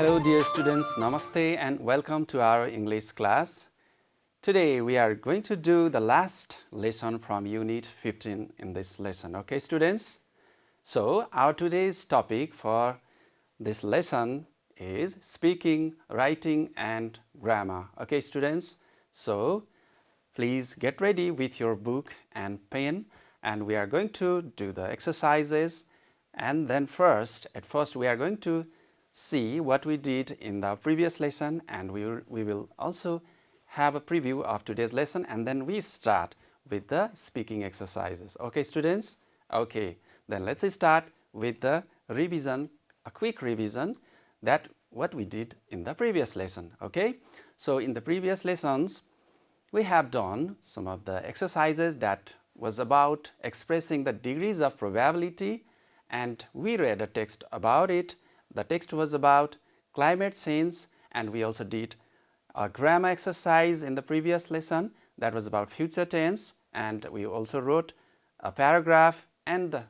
Hello dear students, Namaste and welcome to our English class. Today we are going to do the last lesson from Unit 15 in this lesson. Okay students? So our today's topic for this lesson is speaking, writing and grammar. Okay students? So please get ready with your book and pen and we are going to do the exercises, and then at first we are going to see what we did in the previous lesson, and we will also have a preview of today's lesson, and then we start with the speaking exercises. Okay students? Okay, then let's start with the revision, a quick revision that what we did in the previous lesson. Okay, so in the previous lessons we have done some of the exercises that was about expressing the degrees of probability, and we read a text about it. The text was about climate change, and we also did a grammar exercise in the previous lesson that was about future tense, and we also wrote a paragraph. And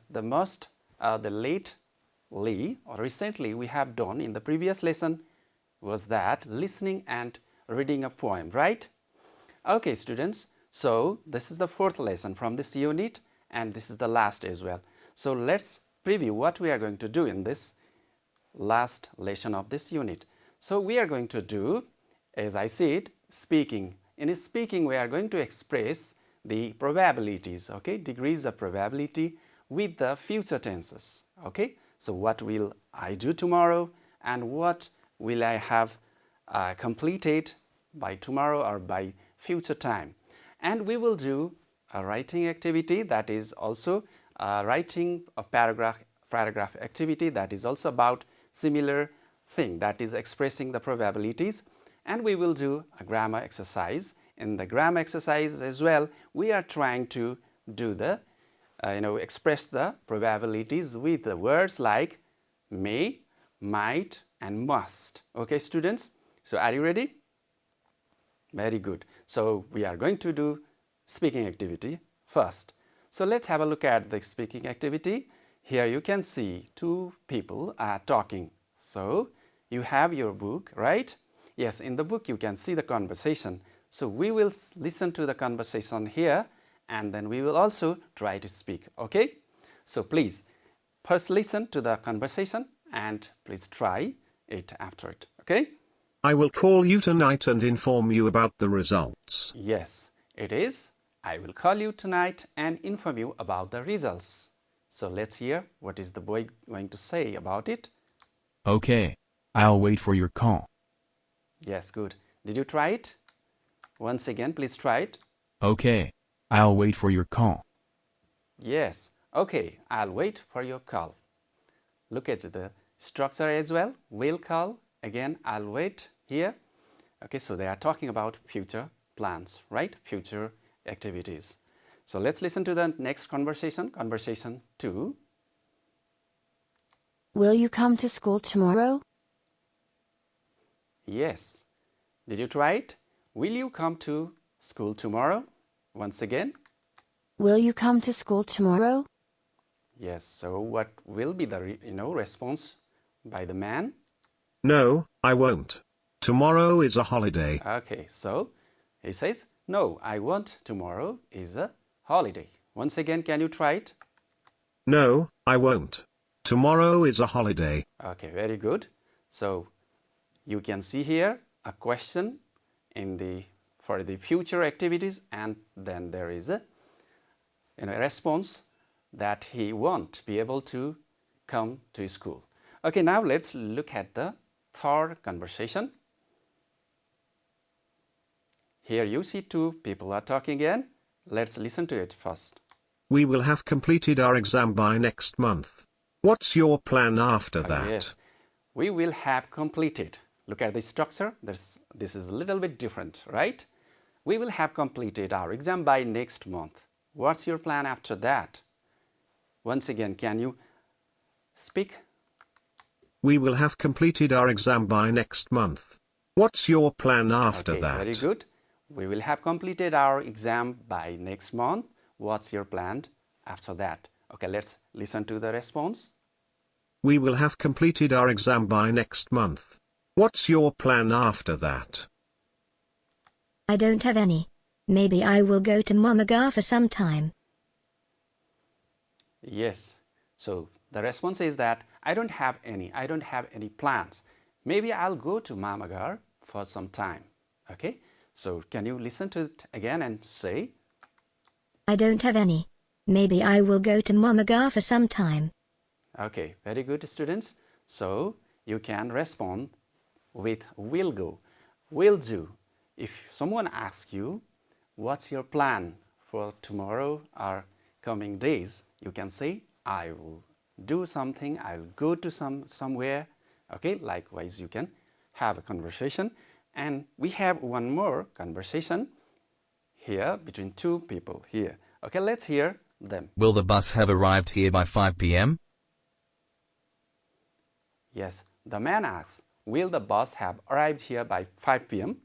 recently we have done in the previous lesson was that listening and reading a poem, right? Okay students, so this is the fourth lesson from this unit and this is the last as well. So let's preview what we are going to do in this last lesson of this unit. So we are going to do, as I said, speaking. In speaking we are going to express the probabilities, okay, degrees of probability with the future tenses. Okay, so what will I do tomorrow and what will I have completed by tomorrow or by future time. And we will do a writing activity that is also writing a paragraph activity that is also about similar thing, that is expressing the probabilities. And we will do a grammar exercise. In the grammar exercise as well, we are trying to do the express the probabilities with the words like may, might and must. Okay students, so are you ready? Very good. So we are going to do speaking activity first. So let's have a look at the speaking activity. Here you can see two people are talking. So you have your book, right? Yes, in the book you can see the conversation. So we will listen to the conversation here and then we will also try to speak. Okay? So please first listen to the conversation and please try it after it. Okay? I will call you tonight and inform you about the results. Yes, it is. I will call you tonight and inform you about the results. So let's hear what is the boy going to say about it. Okay, I'll wait for your call. Yes, good. Did you try it? Once again, please try it. Okay, I'll wait for your call. Yes, okay, I'll wait for your call. Look at the structure as well. Will call, again, I'll wait here. Okay, so they are talking about future plans, right? Future activities. So let's listen to the next conversation, conversation 2. Will you come to school tomorrow? Yes. Did you try it? Will you come to school tomorrow? Once again. Will you come to school tomorrow? Yes. So what will be the response by the man? No, I won't. Tomorrow is a holiday. Okay, so he says, no, I won't. Tomorrow is a holiday. Once again, can you try it? No, I won't. Tomorrow is a holiday. Okay, very good. So you can see here a question for the future activities, and then there is a response that he won't be able to come to school. Okay, now let's look at the third conversation. Here you see two people are talking again. Let's listen to it first. We will have completed our exam by next month. What's your plan after that? Yes, we will have completed. Look at the structure. This is a little bit different, right? We will have completed our exam by next month. What's your plan after that? Once again, can you speak? We will have completed our exam by next month. What's your plan after that? Very good. We will have completed our exam by next month. What's your plan after that? Okay, let's listen to the response. We will have completed our exam by next month. What's your plan after that? I don't have any. Maybe I will go to Mamagar for some time. Yes. So the response is that I don't have any plans. Maybe I'll go to Mamagar for some time. Okay. So can you listen to it again and say? I don't have any. Maybe I will go to Mamagar for some time. Okay, very good, students. So you can respond with will go, will do. If someone asks you, what's your plan for tomorrow or coming days, you can say, I will do something, I'll go to somewhere. Okay, likewise, you can have a conversation. And we have one more conversation here between two people here. Okay, let's hear them. Will the bus have arrived here by 5 p.m.? Yes, the man asks, will the bus have arrived here by 5 p.m.?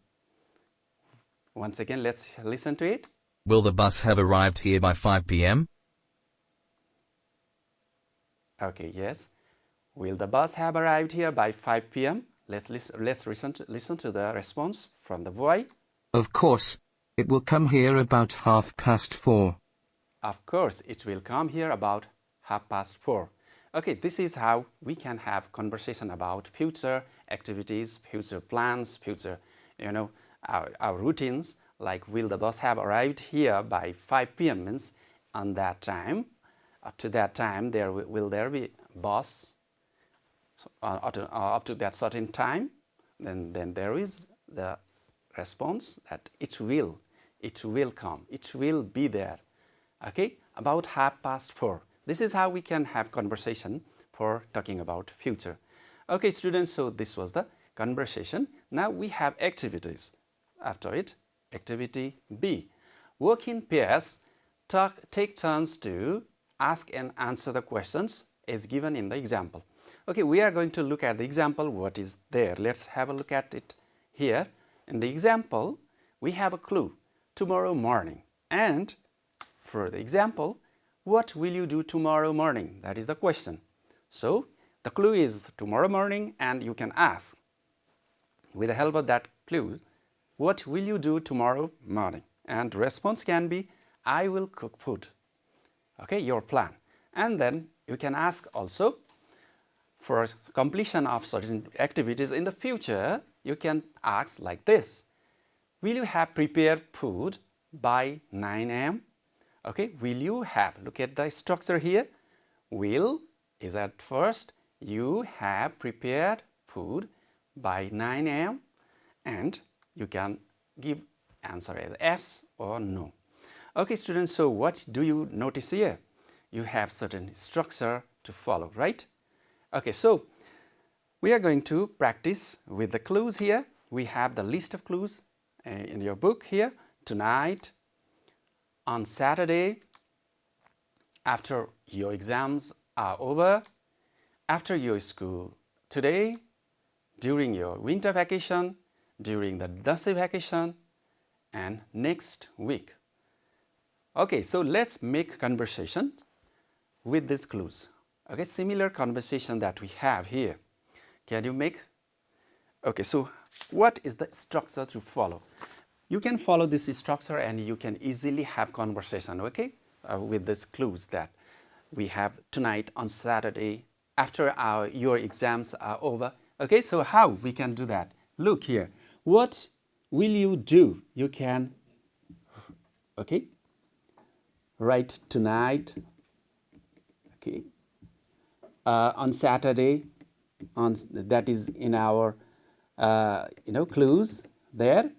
Once again, let's listen to it. Will the bus have arrived here by 5 p.m.? Okay, yes. Will the bus have arrived here by 5 p.m.? Let's listen to the response from the boy. Of course. It will come here about 4:30. Of course, it will come here about 4:30. Okay, this is how we can have conversation about future activities, future plans, future, our routines. Like, will the bus have arrived here by 5 p.m. means on that time. Up to that time, will there be bus up to that certain time? Then there is the response that it will come, it will be there. Okay, about 4:30. This is how we can have conversation for talking about future. Okay, students, so this was the conversation. Now we have activities. After it, activity B. Work in pairs. Take turns to ask and answer the questions as given in the example. Okay, we are going to look at the example, what is there. Let's have a look at it here. In the example, we have a clue, tomorrow morning. And for the example, what will you do tomorrow morning? That is the question. So the clue is tomorrow morning, and you can ask, with the help of that clue, what will you do tomorrow morning? And response can be, I will cook food. Okay, your plan. And then you can ask also, for completion of certain activities in the future, you can ask like this. Will you have prepared food by 9 a.m.? Okay, will you have, look at the structure here. Will is at first, you have prepared food by 9 a.m. and you can give answer as yes or no. Okay, students, so what do you notice here? You have certain structure to follow, right? Okay, so we are going to practice with the clues here. We have the list of clues in your book here. Tonight, on Saturday, after your exams are over, after your school today, during your winter vacation, during the Dasai vacation, and next week. Okay, so let's make conversation with these clues. Okay, similar conversation that we have here. Can you make? Okay, so what is the structure to follow? You can follow this structure and you can easily have conversation, okay, with these clues that we have tonight on Saturday after your exams are over. Okay, so how we can do that? Look here. What will you do? You can, okay, write tonight, okay, on Saturday, that is in our, clues there,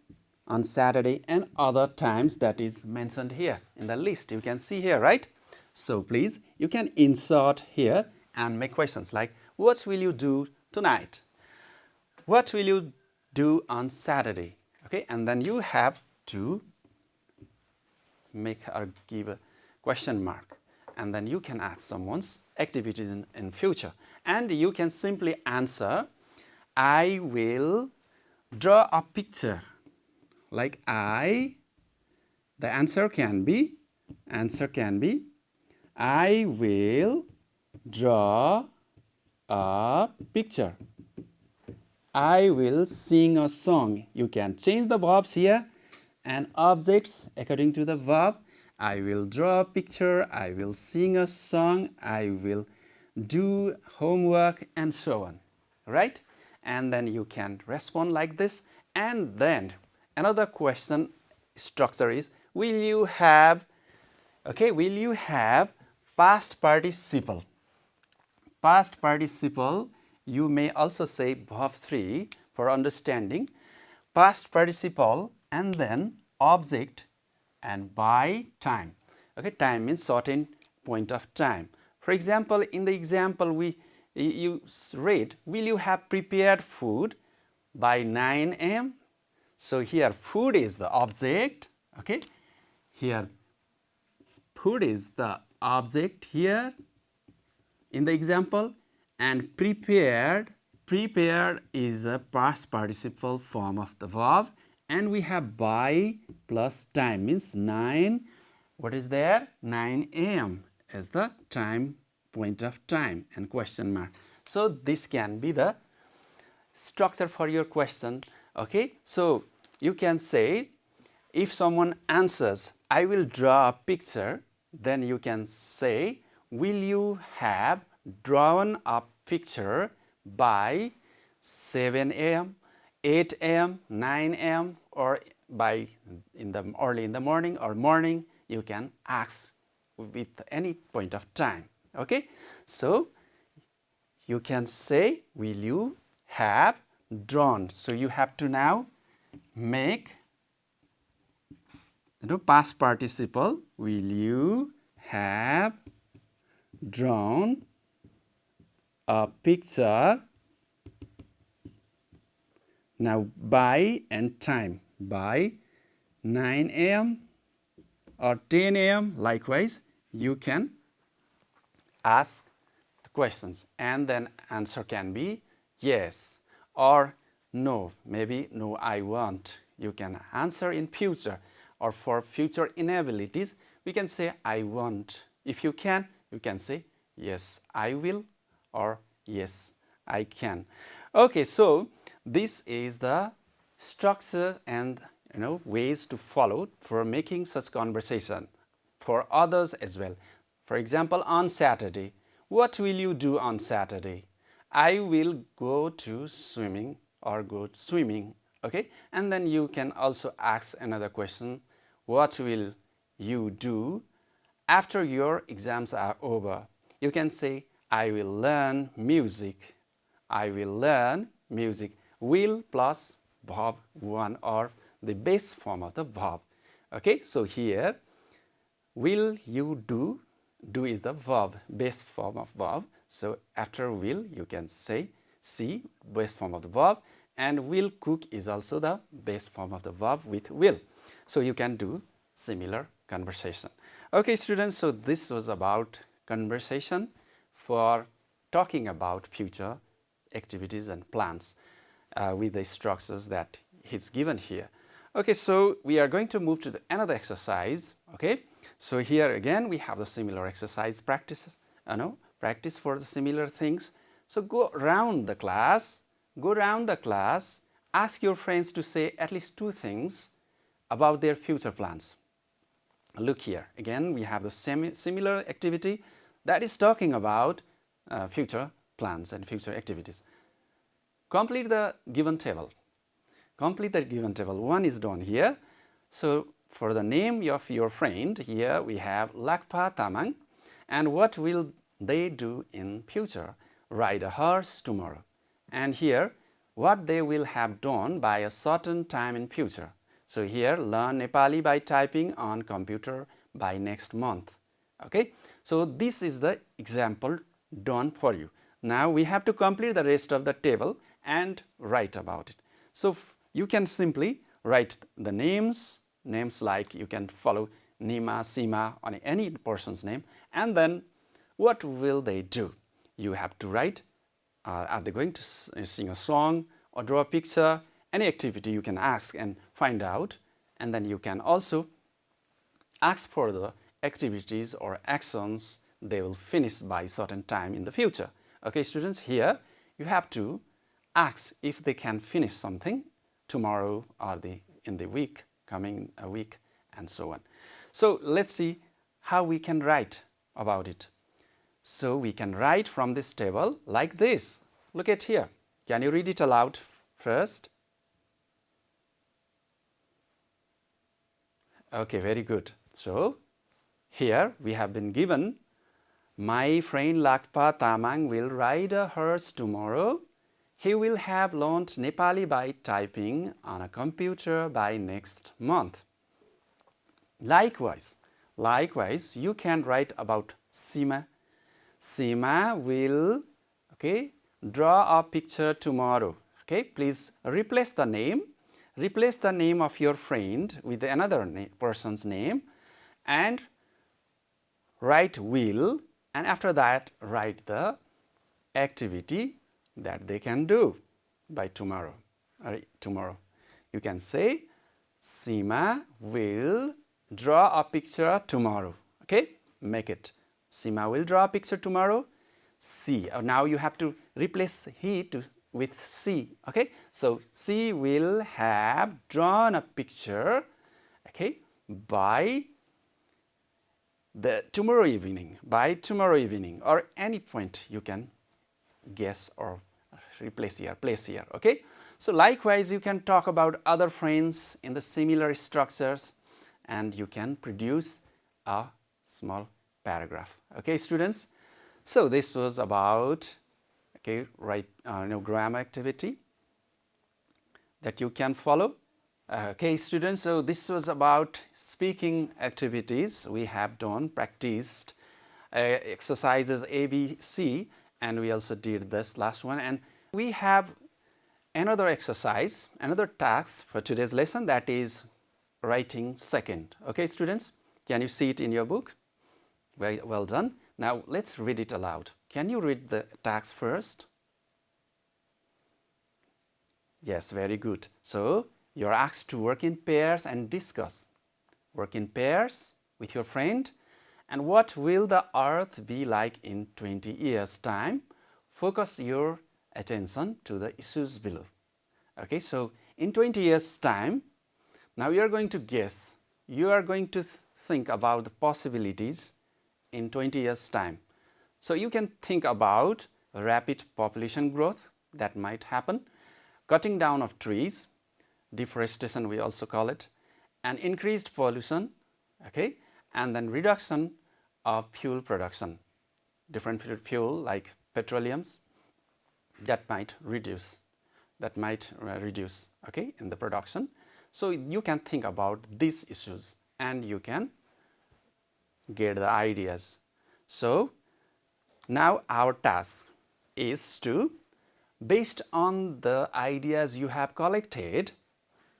on Saturday and other times that is mentioned here in the list. You can see here, right? So please, you can insert here and make questions like, what will you do tonight? What will you do on Saturday? Okay, and then you have to make or give a question mark. And then you can ask someone's activities in future. And you can simply answer, I will draw a picture. Like the answer can be, I will draw a picture. I will sing a song. You can change the verbs here and objects according to the verb. I will draw a picture. I will sing a song. I will do homework and so on. Right? And then you can respond like this. And then another question structure is, will you have past participle? Past participle, you may also say verb 3 for understanding. Past participle and then object and by time. Okay, time means certain point of time. For example, in the example you read, will you have prepared food by 9 a.m.? So here food is the object. Okay, here food is the object here in the example, and prepared is a past participle form of the verb, and we have by plus time means 9. What is there? 9 a.m. as the time, point of time, and question mark. So this can be the structure for your question. Okay, so you can say, if someone answers, I will draw a picture, then you can say, will you have drawn a picture by 7 a.m., 8 a.m., 9 a.m., or by early in the morning or morning? You can ask with any point of time. Okay, so you can say, will you have drawn? So you have to now make past participle. Will you have drawn a picture? Now by and time, by 9 a.m. or 10 a.m. likewise, you can ask the questions, and then answer can be yes or no. Maybe no, I won't. You can answer in future, or for future inabilities, we can say I won't. If you can say yes, I will, or yes, I can. Okay, so this is the structure and ways to follow for making such conversation for others as well. For example, on Saturday, what will you do on Saturday? I will go to swimming or go swimming. Okay, and then you can also ask another question, what will you do after your exams are over? You can say, I will learn music. I will learn music. Will plus verb 1 or the base form of the verb. Okay, so here, will you do? Do is the verb, base form of verb. So after will, you can say see, base form of the verb, and will cook is also the base form of the verb with will. So you can do similar conversation. Okay, students, so this was about conversation for talking about future activities and plans with the structures that is given here. Okay, so we are going to move to another exercise. Okay, so here again we have the similar exercise practices. Practice for the similar things. So go around the class. Ask your friends to say at least 2 things about their future plans. Look here. Again, we have the similar activity that is talking about future plans and future activities. Complete the given table. One is done here. So for the name of your friend, here we have Lakpa Tamang. And what will they do in future? Ride a horse tomorrow. And here, what they will have done by a certain time in future. So here, learn Nepali by typing on computer by next month. Okay, so this is the example done for you. Now we have to complete the rest of the table and write about it. So you can simply write the names like you can follow Nima, Sima, or any person's name, and then what will they do? You have to write, are they going to sing a song or draw a picture? Any activity you can ask and find out, and then you can also ask for the activities or actions they will finish by certain time in the future. Okay, students, here you have to ask if they can finish something tomorrow or in the week, coming a week, and so on. So let's see how we can write about it. So we can write from this table like this. Look at here. Can you read it aloud first? Okay, very good. So here we have been given, my friend Lakpa Tamang will ride a horse tomorrow. He will have learned Nepali by typing on a computer by next month. Likewise, you can write about Sima. Sima will, okay, draw a picture tomorrow. Okay, please replace the name of your friend with another person's name and write will, and after that write the activity that they can do by tomorrow. You can say Sima will draw a picture tomorrow. Okay, make it. Sima will draw a picture tomorrow. C. Now you have to replace he with C. Okay, so C will have drawn a picture, okay, by tomorrow evening, or any point you can guess or replace here, place here. Okay, so likewise you can talk about other friends in the similar structures and you can produce a small paragraph. Okay, students, so this was about, okay, grammar activity that you can follow. Okay, students, so this was about speaking activities. We have done, practiced exercises A, B, C, and we also did this last one. And we have another exercise, another task for today's lesson, that is writing second. Okay, students, can you see it in your book? Very well done. Now let's read it aloud. Can you read the task first? Yes, very good. So you're asked to work in pairs and discuss. Work in pairs with your friend. And what will the earth be like in 20 years' time? Focus your attention to the issues below. Okay, so in 20 years' time, now you are going to guess. You are going to think about the possibilities in 20 years' time. So you can think about rapid population growth that might happen, cutting down of trees, deforestation we also call it, and increased pollution, okay, and then reduction of fuel production, different fuel like petroleums that might reduce, okay, in the production. So you can think about these issues and you can get the ideas. So now our task is to, based on the ideas you have collected,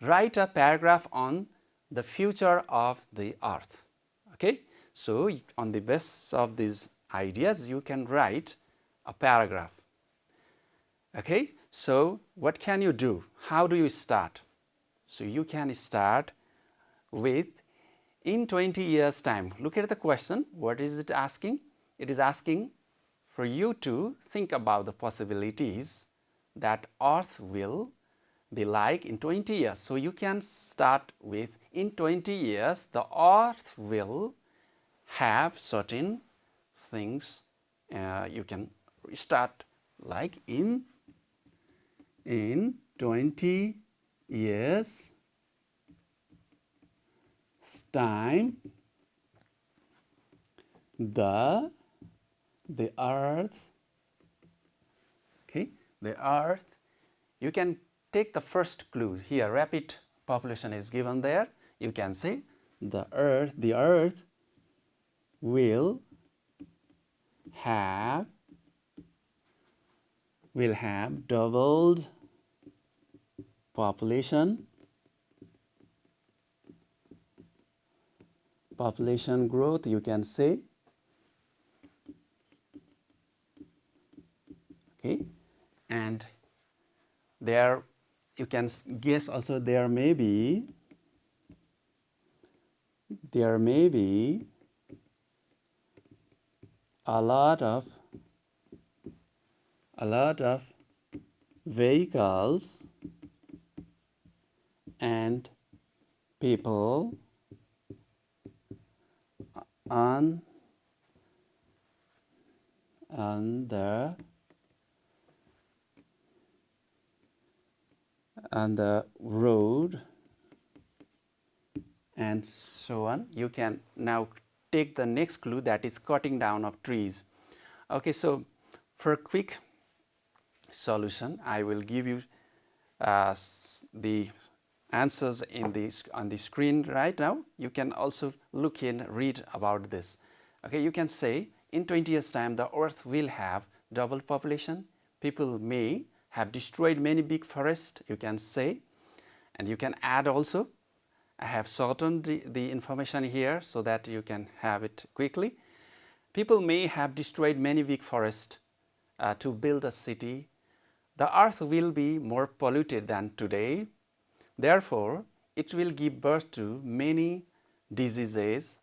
write a paragraph on the future of the earth. Okay, so on the basis of these ideas you can write a paragraph. Okay, so what can you do? How do you start? So you can start with in 20 years' time. Look at the question. What is it asking? It is asking for you to think about the possibilities that earth will be like in 20 years. So you can start with, in 20 years the earth will have certain things. You can start like in 20 years time the earth, okay, the earth, you can take the first clue here, rapid population is given there. You can say the earth will have doubled population growth, you can say. Okay, and there you can guess also there may be a lot of vehicles and people on the road and so on. You can now take the next clue, that is cutting down of trees. Okay, so for a quick solution, I will give you the answers on the screen right now. You can also look in, read about this. Okay, you can say in 20 years time the earth will have double population. People may have destroyed many big forests, you can say, and you can add also. I have shortened the information here so that you can have it quickly. People may have destroyed many big forests to build a city. The earth will be more polluted than today. Therefore, it will give birth to many diseases.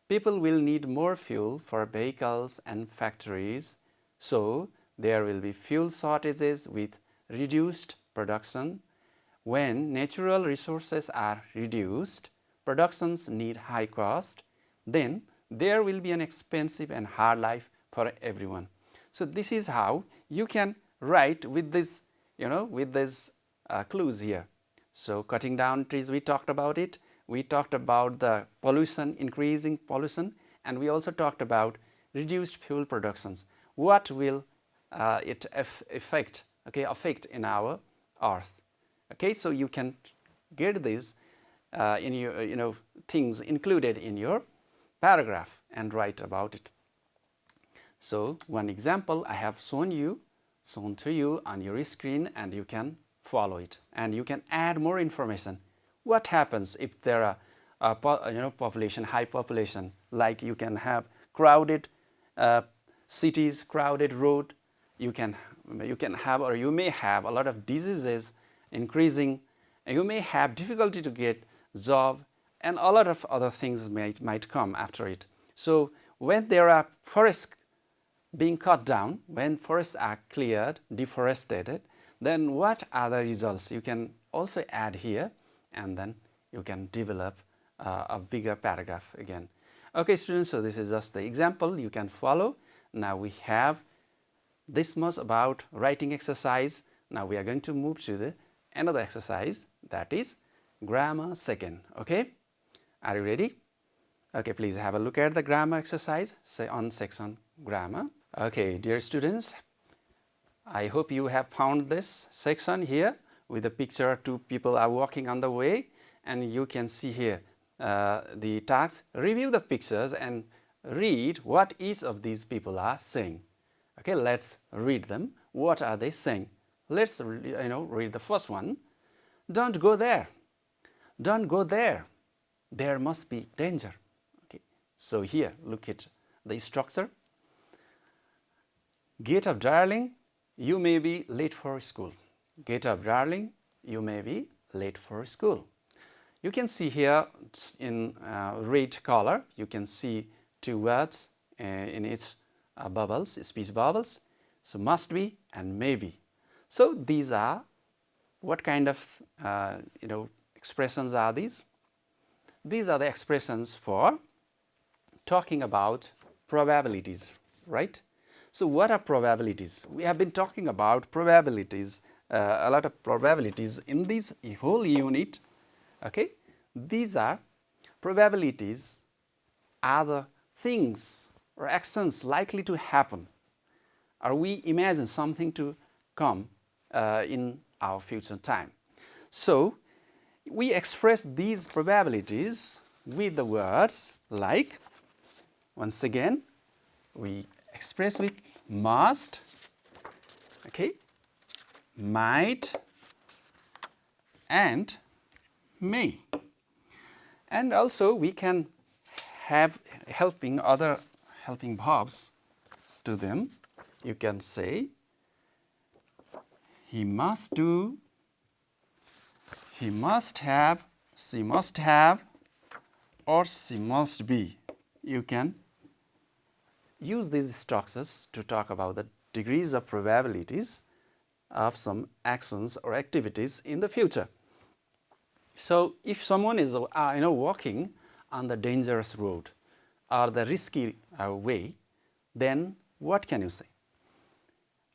People will need more fuel for vehicles and factories. So, there will be fuel shortages with reduced production. When natural resources are reduced, productions need high cost, then there will be an expensive and hard life for everyone. So this is how you can write with this, with these clues here. So cutting down trees, we talked about it. We talked about the pollution, increasing pollution, and we also talked about reduced fuel productions. What will it affect in our earth? Okay, so you can get these in your things included in your paragraph and write about it. So one example I have shown to you on your screen, and you can follow it, and you can add more information. What happens if there are high population, like you can have crowded cities, crowded road. You can have, or you may have a lot of diseases increasing, and you may have difficulty to get job, and a lot of other things might come after it. So when there are forests being cut down, when forests are cleared, deforested, then what are the results? You can also add here, and then you can develop a bigger paragraph again. Okay, students, so this is just the example you can follow. Now we have this much about writing exercise. Now we are going to move to another exercise, that is grammar second. Okay, are you ready? Okay, please have a look at the grammar exercise, say on section grammar. Okay, dear students, I hope you have found this section here with the picture. Two people are walking on the way, and you can see here the task. Review the pictures and read what each of these people are saying. Okay, let's read them. What are they saying? Let's read the first one. Don't go there. Don't go there. There must be danger. Okay, so here look at the structure. Get up, darling. You may be late for school. Get up, darling. You may be late for school. You can see here in red color, you can see two words in its bubbles, speech bubbles. So must be and maybe. So these are, what kind of expressions are these? These are the expressions for talking about probabilities, right? So what are probabilities? We have been talking about probabilities, a lot of probabilities in this whole unit. Okay, these are probabilities are the things or actions likely to happen, or we imagine something to come in our future time. So we express these probabilities with the words like, once again, we express with must, okay, might, and may. And also we can have other helping verbs to them. You can say, he must do, he must have, she must have, or she must be. You can use these structures to talk about the degrees of probabilities of some actions or activities in the future. So if someone is walking on the dangerous road or the risky way, then what can you say?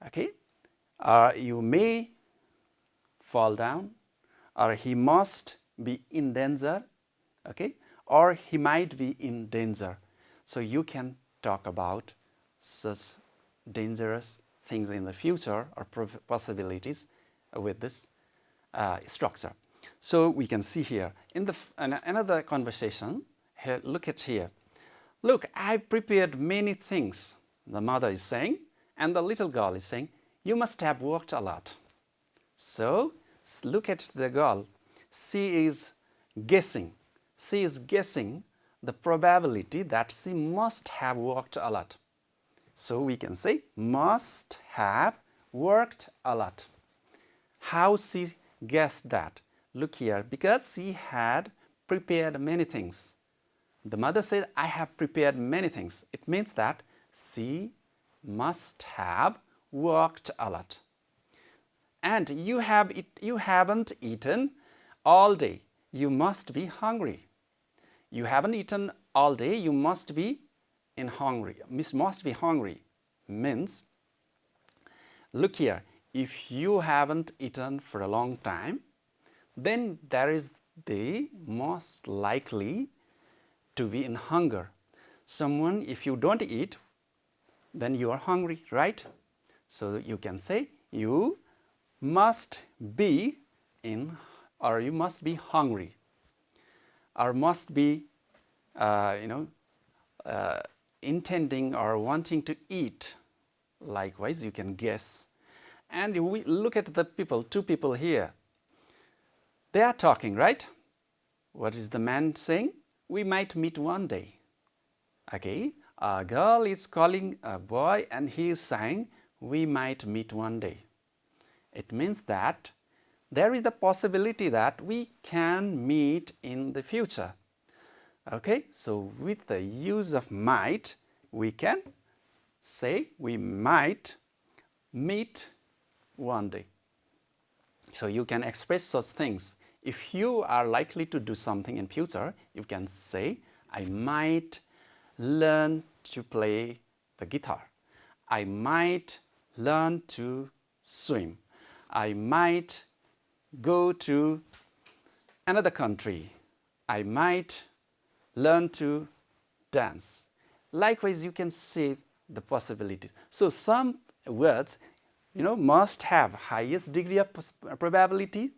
Okay, you may fall down, or he must be in danger, okay, or he might be in danger. So you can talk about such dangerous things in the future or possibilities with this structure. So we can see here in the another conversation. Here, look at here. Look, I've prepared many things, the mother is saying, and the little girl is saying, you must have worked a lot. So look at the girl. She is guessing. She is guessing the probability that she must have worked a lot. So we can say must have worked a lot. How she guessed that? Look here, because she had prepared many things. The mother said, I have prepared many things. It means that she must have worked a lot. And you haven't eaten all day. You must be hungry. You haven't eaten all day. You must be must be hungry. Means, look here, if you haven't eaten for a long time, then there is the most likely to be in hunger. Someone, if you don't eat, then you are hungry, right? So you can say you must be in, or you must be hungry, or must be intending or wanting to eat. Likewise, you can guess. And we look at the people, two people here. They are talking, right? What is the man saying? We might meet one day. Okay, a girl is calling a boy and he is saying, we might meet one day. It means that there is the possibility that we can meet in the future. Okay, so with the use of might, we can say we might meet one day. So you can express such things. If you are likely to do something in future, you can say, I might learn to play the guitar. I might learn to swim. I might go to another country. I might learn to dance. Likewise, you can say the possibilities. So some words, must have highest degree of probability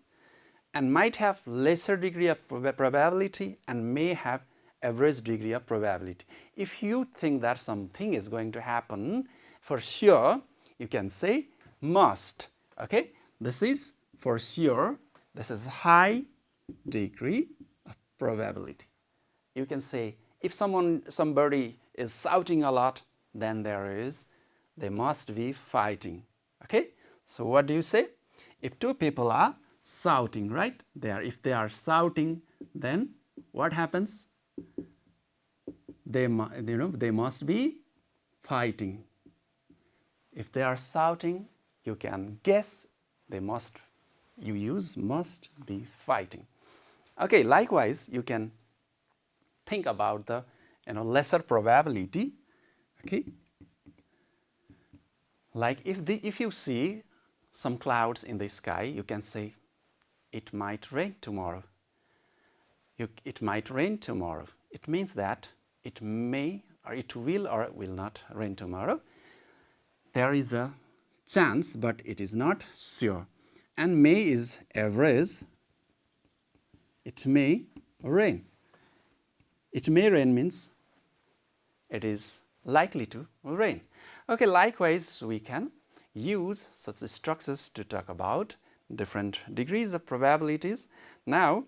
and might have lesser degree of probability and may have average degree of probability. If you think that something is going to happen for sure, you can say must. Okay, this is for sure. This is high degree of probability. You can say if somebody is shouting a lot, then they must be fighting. Okay, so what do you say? If two people are shouting, right? If they are shouting, then what happens? They must be fighting. If they are shouting, you can guess you use must be fighting. Okay, likewise, you can think about the lesser probability. Okay, like if you see some clouds in the sky, you can say it might rain tomorrow. It might rain tomorrow. It means that it may or it will not rain tomorrow. There is a chance, but it is not sure. And may is average. It may rain. It may rain means it is likely to rain. Okay, likewise, we can use such structures to talk about different degrees of probabilities. Now,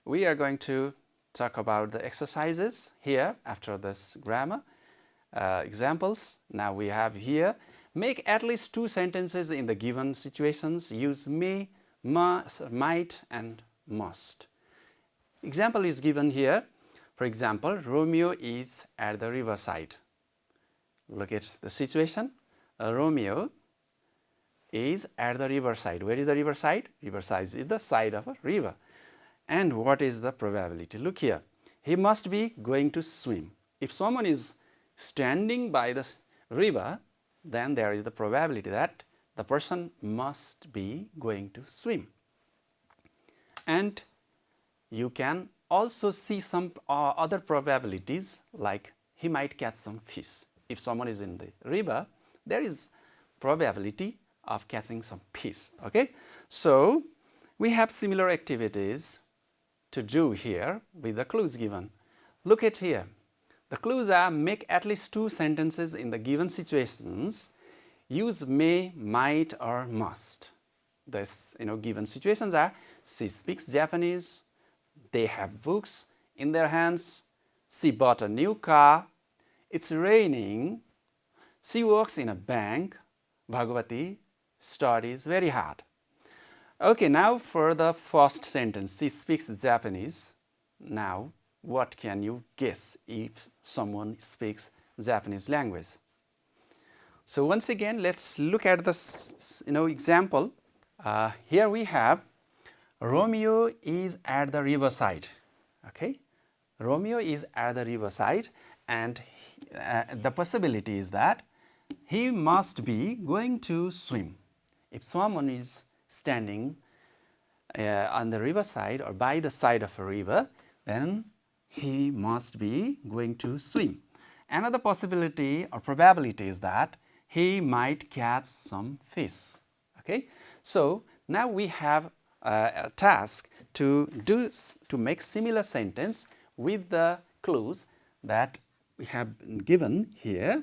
we are going to talk about the exercises here after this grammar examples. Now we have here, make at least 2 sentences in the given situations. Use may, might and must. Example is given here. For example, Romeo is at the riverside. Look at the situation. Romeo is at the riverside. Where is the riverside? Riverside is the side of a river. And what is the probability? Look here. He must be going to swim. If someone is standing by the river, then there is the probability that the person must be going to swim. And you can also see some other probabilities, like he might catch some fish. If someone is in the river, there is probability of catching some fish. Okay, so we have similar activities to do here with the clues given. Look at here. The clues are: make at least 2 sentences in the given situations. Use may, might, or must. This given situations are: she speaks Japanese, they have books in their hands, she bought a new car, it's raining, she works in a bank, Bhagavati studies very hard. Okay, now for the first sentence, she speaks Japanese. Now, what can you guess if someone speaks Japanese language? So once again, let's look at this example. Here we have Romeo is at the riverside. Okay, Romeo is at the riverside, and the possibility is that he must be going to swim. If someone is standing on the riverside or by the side of a river, then he must be going to swim. Another possibility or probability is that he might catch some fish. Okay, so now we have a task to make similar sentence with the clues that we have been given here.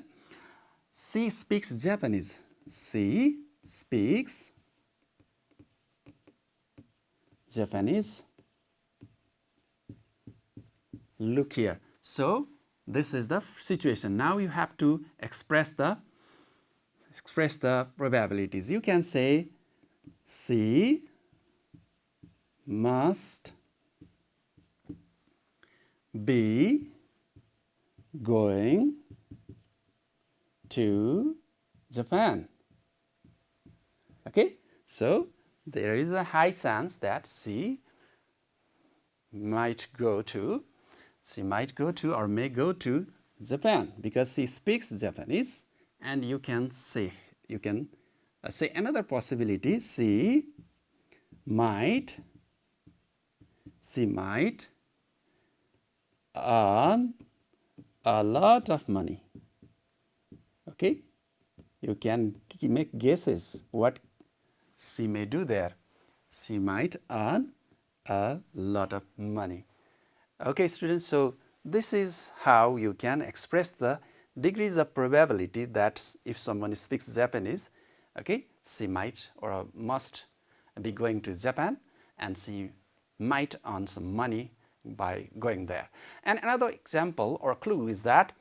She speaks Japanese. She speaks Japanese. Look here. So this is the situation. Now you have to express the probabilities. You can say she must be going to Japan. Okay, so there is a high chance that she might go to or may go to Japan because she speaks Japanese. And you can say another possibility: she might earn a lot of money. Okay, you can make guesses what she may do there. She might earn a lot of money. Okay, students, so this is how you can express the degrees of probability that if someone speaks Japanese, okay, she might or must be going to Japan, and she might earn some money by going there. And another example or clue is that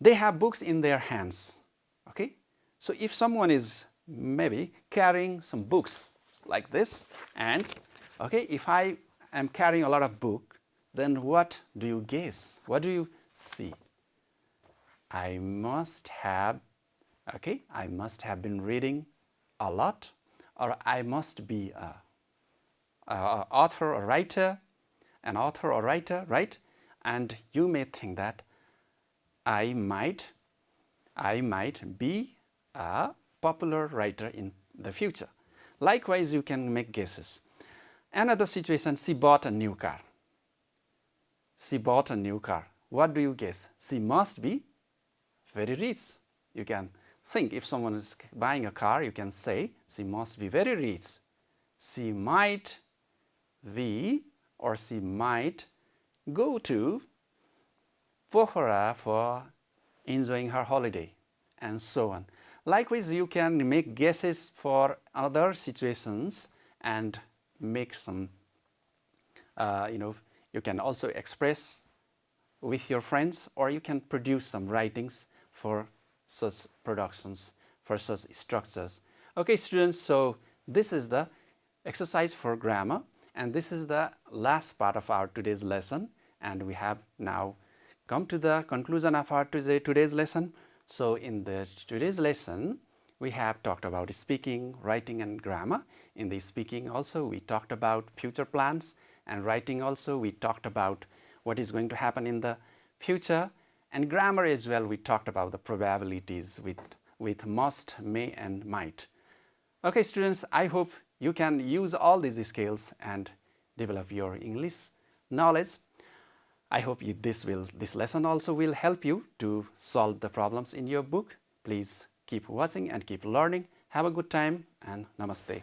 they have books in their hands. Okay, so if someone is maybe carrying some books like this, and okay, if I am carrying a lot of book, then what do you guess? What do you see? I must have been reading a lot, or I must be an author or writer, right? And you may think that I might be a popular writer in the future. Likewise, you can make guesses. Another situation: she bought a new car. She bought a new car. What do you guess? She must be very rich. You can think if someone is buying a car, you can say she must be very rich. She might be, or she might go to Pokhara for enjoying her holiday, and so on. Likewise, you can make guesses for other situations and make some, you can also express with your friends, or you can produce some writings for such productions, for such structures. Okay, students, so this is the exercise for grammar, and this is the last part of our today's lesson, and we have now come to the conclusion of our today's lesson. So in the today's lesson, we have talked about speaking, writing and grammar. In the speaking also we talked about future plans, and writing also we talked about what is going to happen in the future, and grammar as well we talked about the probabilities with must, may and might. Okay students, I hope you can use all these skills and develop your English knowledge. I hope this lesson also will help you to solve the problems in your book. Please keep watching and keep learning. Have a good time and namaste.